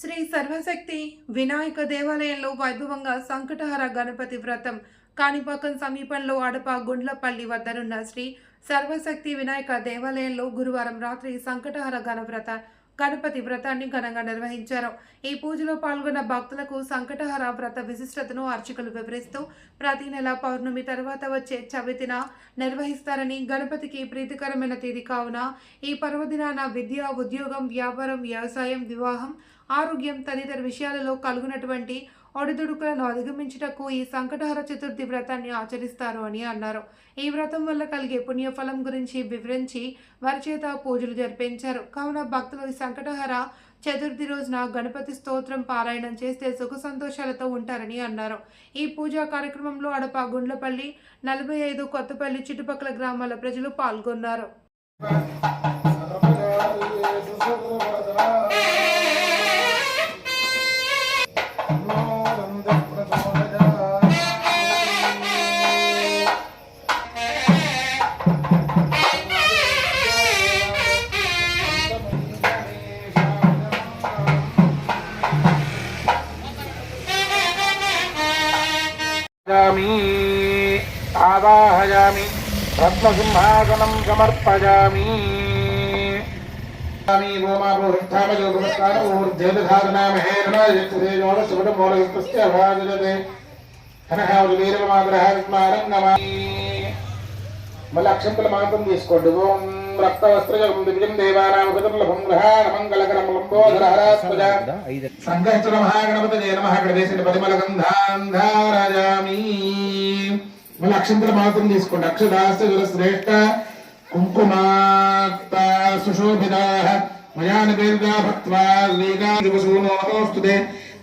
శ్రీ సర్వశక్తి వినాయక దేవాలయంలో వైభవంగా సంకటహర గణపతి వ్రతం కాణిపాకం సమీపంలో అడప గుండ్లపల్లి వద్దనున్న శ్రీ సర్వశక్తి వినాయక దేవాలయంలో గురువారం రాత్రి సంకటహర గణపతి వ్రతాన్ని ఘనంగా నిర్వహించారు. ఈ పూజలో పాల్గొన్న భక్తులకు సంకటహర వ్రత విశిష్టతను అర్చకులు వివరిస్తూ ప్రతి నెల పౌర్ణమి తర్వాత వచ్చే చవితిన నిర్వహిస్తారని, గణపతికి ప్రీతికరమైన తేదీ కావున ఈ పర్వదినాన విద్య, ఉద్యోగం, వ్యాపారం, వ్యవసాయం, వివాహం, ఆరోగ్యం తదితర విషయాలలో కలుగునటువంటి ఒడిదుడుకులను అధిగమించుటకు ఈ సంకటహర చతుర్థి వ్రతాన్ని ఆచరిస్తారు అని అన్నారు. ఈ వ్రతం వల్ల కలిగే పుణ్యఫలం గురించి వివరించి వారి చేత పూజలు జరిపించారు. కావున భక్తులు ఈ సంకటహర చతుర్థి రోజున గణపతి స్తోత్రం పారాయణం చేస్తే సుఖ సంతోషాలతో ఉంటారని అన్నారు. ఈ పూజా కార్యక్రమంలో అడప, గుండ్లపల్లి, 45 కొత్తపల్లి చుట్టుపక్కల గ్రామాల ప్రజలు పాల్గొన్నారు. आवाहयामि रत्नसिंहासनं समर्पयामि మళ్ళీ అక్షంతల మాత్రం తీసుకోండి. ఓం రక్తవస్త్రజం దివ్యం దేవానామృతం గ్రహాణమంగళకరం లంబోధరహరాస్పజ సంకర్షణ మహాగణపతయే నమః గణేశుని పరిమళగంధాంధారాజామి. మళ్ళీ అక్షంతల మాత్రం తీసుకోండి. అక్షదాస్త శ్రేష్ఠ కుంకుమాక్త సుశోభితాః మయా నివేదితా భక్త్వా శ్రీకాంతివసూనోస్తుతే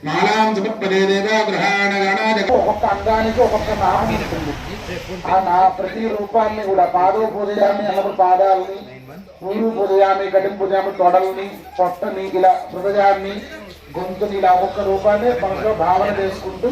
మాలాం సమర్పదే దేవగ్రహాణ గణాద. ఒక్కొక్క అంగానికి ఒక్కొక్క నామం ఉంటుంది. ఆ ప్రతి రూపాన్ని కూడా పాదో పూజయామి అన్నప్పుడు పాదాలని, ఊరు పూజయామి, గడ్డం పూజయామి, తొడల్ని, పొట్టని, ఇలా హృదయాన్ని, గొంతుని, ఇలా ఒక్క రూపాన్ని మనసులో భావన చేసుకుంటూ